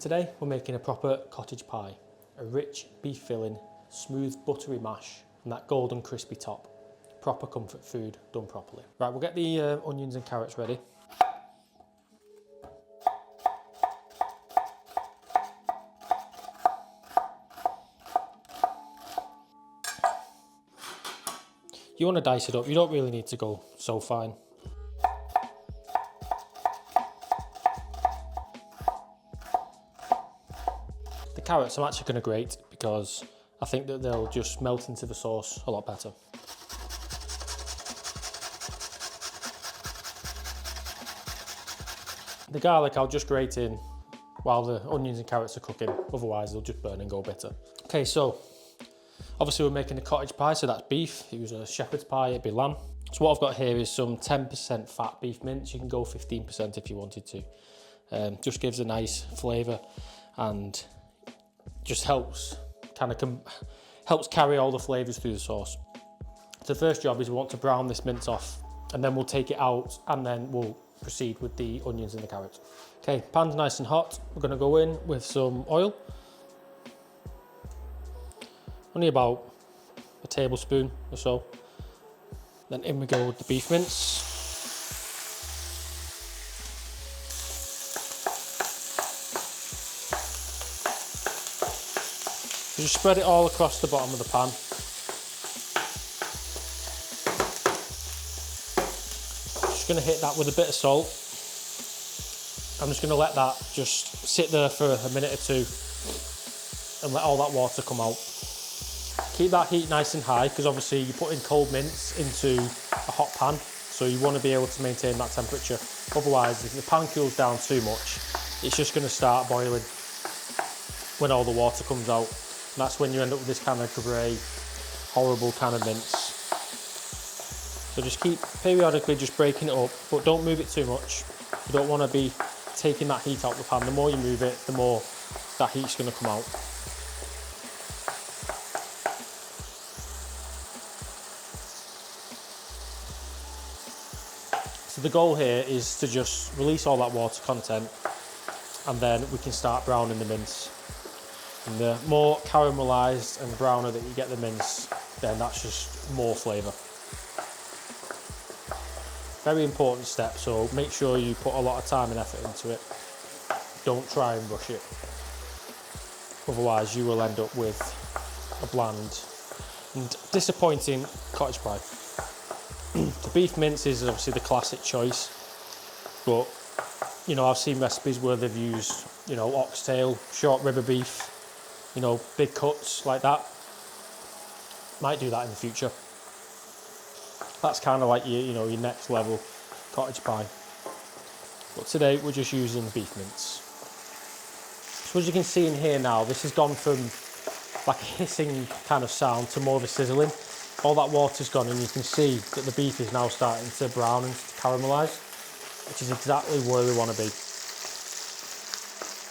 Today we're making a proper cottage pie, a rich beef filling, smooth buttery mash and that golden crispy top. Proper comfort food done properly. Right, we'll get the onions and carrots ready. You want to dice it up, you don't really need to go so fine. The carrots I'm actually going to grate because I think that they'll just melt into the sauce a lot better. The garlic I'll just grate in while the onions and carrots are cooking, otherwise they'll just burn and go bitter. Okay, so obviously we're making a cottage pie, so that's beef. If it was a shepherd's pie, it'd be lamb. So what I've got here is some 10% fat beef mince. You can go 15% if you wanted to. Just gives a nice flavour and just helps helps carry all the flavours through the sauce. So the first job is we want to brown this mince off, and then we'll take it out and then we'll proceed with the onions and the carrots. Okay, pan's nice and hot. We're going to go in with some oil. Only about a tablespoon or so. Then in we go with the beef mince. So just spread it all across the bottom of the pan. Just going to hit that with a bit of salt. I'm just going to let that just sit there for a minute or two and let all that water come out. Keep that heat nice and high because obviously you're putting cold mince into a hot pan, so you want to be able to maintain that temperature. Otherwise, if the pan cools down too much, it's just going to start boiling when all the water comes out. And that's when you end up with this kind of grey, horrible kind of mince. So just keep periodically just breaking it up, but don't move it too much. You don't want to be taking that heat out of the pan. The more you move it, the more that heat's going to come out. So the goal here is to just release all that water content, and then we can start browning the mince. And the more caramelised and browner that you get the mince, then that's just more flavour. Very important step, so make sure you put a lot of time and effort into it. Don't try and rush it. Otherwise you will end up with a bland and disappointing cottage pie. The beef mince is obviously the classic choice, but you know, I've seen recipes where they've used, you know, oxtail, short rib of beef, you know, big cuts like that. Might do that in the future. That's kind of like your next level cottage pie. But today we're just using beef mince. So as you can see in here now, this has gone from like a hissing kind of sound to more of a sizzling. All that water's gone and you can see that the beef is now starting to brown and caramelise, which is exactly where we want to be.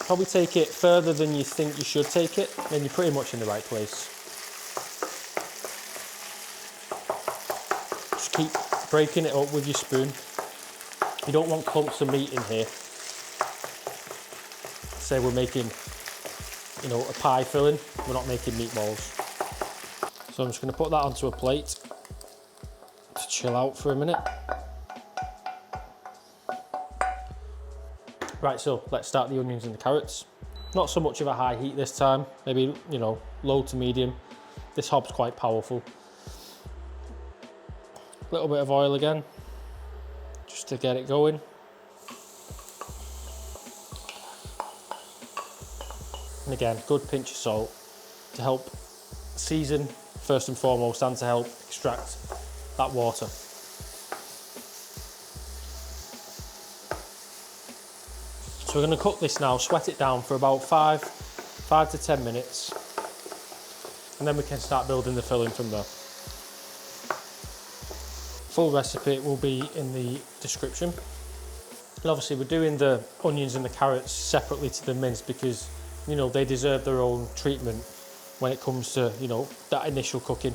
Probably take it further than you think you should take it, then you're pretty much in the right place. Just keep breaking it up with your spoon. You don't want clumps of meat in here. Say we're making, you know, a pie filling, we're not making meatballs. So I'm just going to put that onto a plate to chill out for a minute. Right, so let's start the onions and the carrots. Not so much of a high heat this time, maybe, you know, low to medium. This hob's quite powerful. A little bit of oil again, just to get it going. And again, good pinch of salt to help season first and foremost, and to help extract that water. So we're going to cook this now, sweat it down for about 5 to 10 minutes, and then we can start building the filling from there. Full recipe will be in the description. And obviously we're doing the onions and the carrots separately to the mince because, you know, they deserve their own treatment when it comes to, you know, that initial cooking.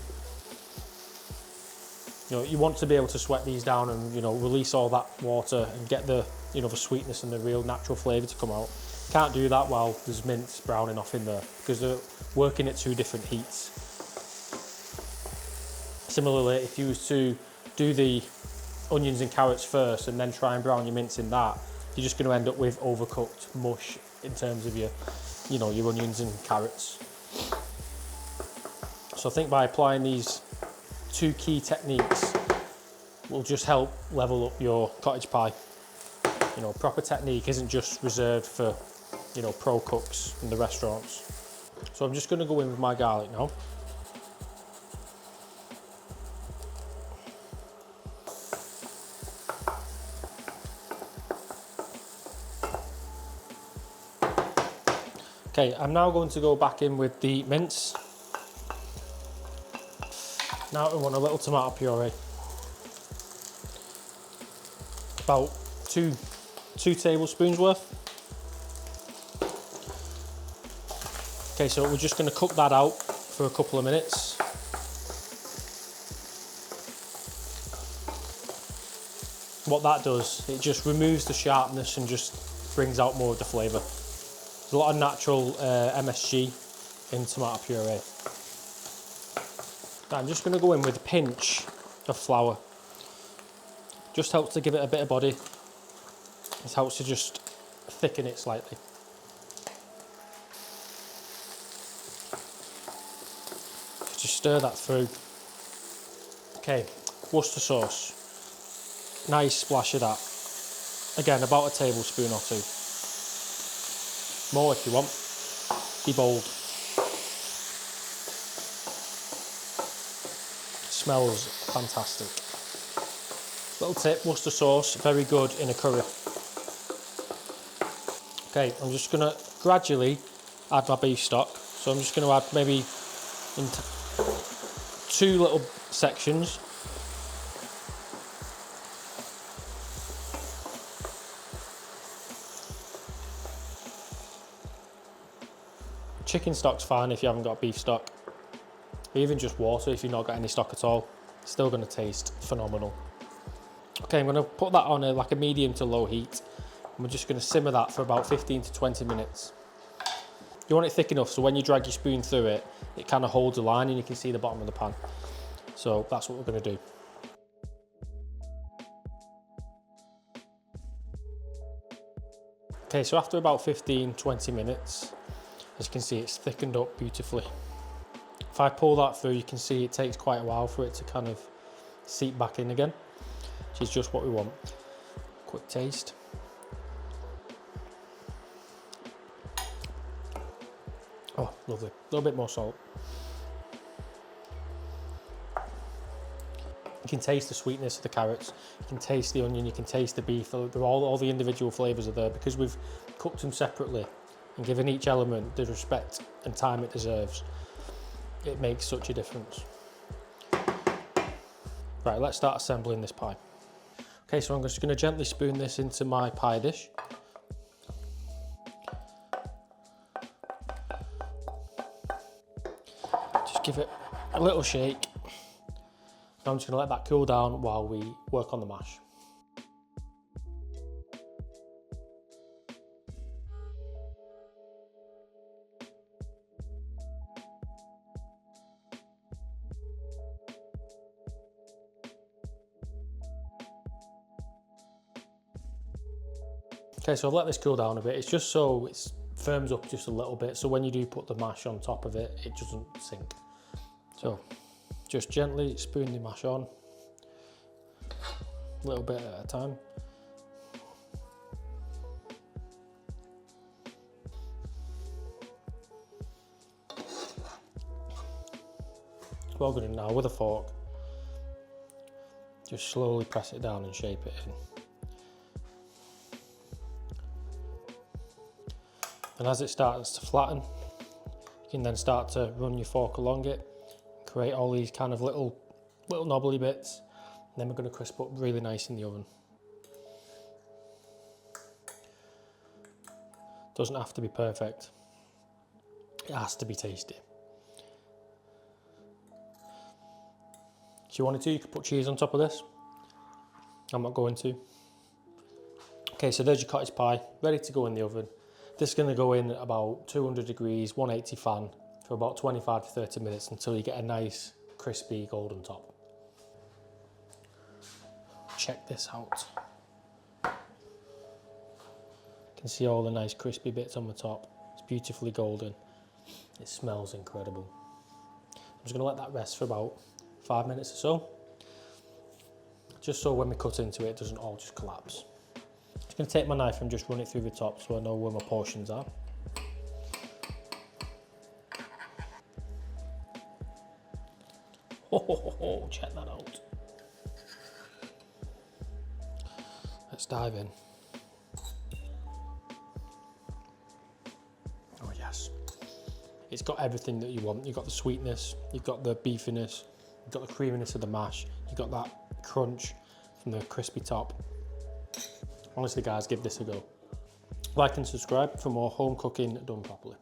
You know, you want to be able to sweat these down and, you know, release all that water and get the, you know, the sweetness and the real natural flavour to come out. Can't do that while there's mince browning off in there because they're working at 2 different heats. Similarly, if you was to do the onions and carrots first and then try and brown your mince in that, you're just going to end up with overcooked mush in terms of your, you know, your onions and carrots. So I think by applying these 2 key techniques will just help level up your cottage pie. You know, proper technique isn't just reserved for, you know, pro cooks in the restaurants. So I'm just going to go in with my garlic now. Okay, I'm now going to go back in with the mince. Now we want a little tomato puree. About two tablespoons worth. Okay, so we're just going to cook that out for a couple of minutes. What that does, it just removes the sharpness and just brings out more of the flavour. There's a lot of natural MSG in tomato puree. Now I'm just going to go in with a pinch of flour. Just helps to give it a bit of body. It helps to just thicken it slightly. Just stir that through. Okay, Worcester sauce. Nice splash of that. Again, about a tablespoon or 2. More if you want. Be bold. Smells fantastic. Little tip, Worcester sauce, very good in a curry. Okay, I'm just going to gradually add my beef stock. So I'm just going to add maybe in 2 little sections. Chicken stock's fine if you haven't got beef stock. Even just water if you've not got any stock at all. It's still going to taste phenomenal. Okay, I'm going to put that on like a medium to low heat. And we're just going to simmer that for about 15 to 20 minutes. You want it thick enough so when you drag your spoon through it, it kind of holds a line and you can see the bottom of the pan. So that's what we're going to do. Okay, so after about 15-20 minutes, as you can see, it's thickened up beautifully. If I pull that through, you can see it takes quite a while for it to kind of seep back in again, which is just what we want. Quick taste. Oh, lovely. A little bit more salt. You can taste the sweetness of the carrots, you can taste the onion, you can taste the beef, all the individual flavours are there because we've cooked them separately and given each element the respect and time it deserves. It makes such a difference. Right, let's start assembling this pie. Okay, so I'm just going to gently spoon this into my pie dish. Just give it a little shake. I'm just going to let that cool down while we work on the mash. Okay, so I've let this cool down a bit. It's just so it firms up just a little bit, so when you do put the mash on top of it, it doesn't sink. So just gently spoon the mash on, a little bit at a time. Well good. Now with a fork, just slowly press it down and shape it in. And as it starts to flatten, you can then start to run your fork along it, create all these kind of little knobbly bits, and then we're going to crisp up really nice in the oven. Doesn't have to be perfect, it has to be tasty. If you wanted to, you could put cheese on top of this. I'm not going to. Okay, so there's your cottage pie, ready to go in the oven. This is going to go in at about 200 degrees, 180 fan for about 25 to 30 minutes until you get a nice crispy golden top. Check this out. You can see all the nice crispy bits on the top. It's beautifully golden. It smells incredible. I'm just going to let that rest for about 5 minutes or so, just so when we cut into it, it doesn't all just collapse. I'm just going to take my knife and just run it through the top so I know where my portions are. Oh, check that out. Let's dive in. Oh yes. It's got everything that you want. You've got the sweetness, you've got the beefiness, you've got the creaminess of the mash, you've got that crunch from the crispy top. Honestly guys, give this a go. Like and subscribe for more home cooking done properly.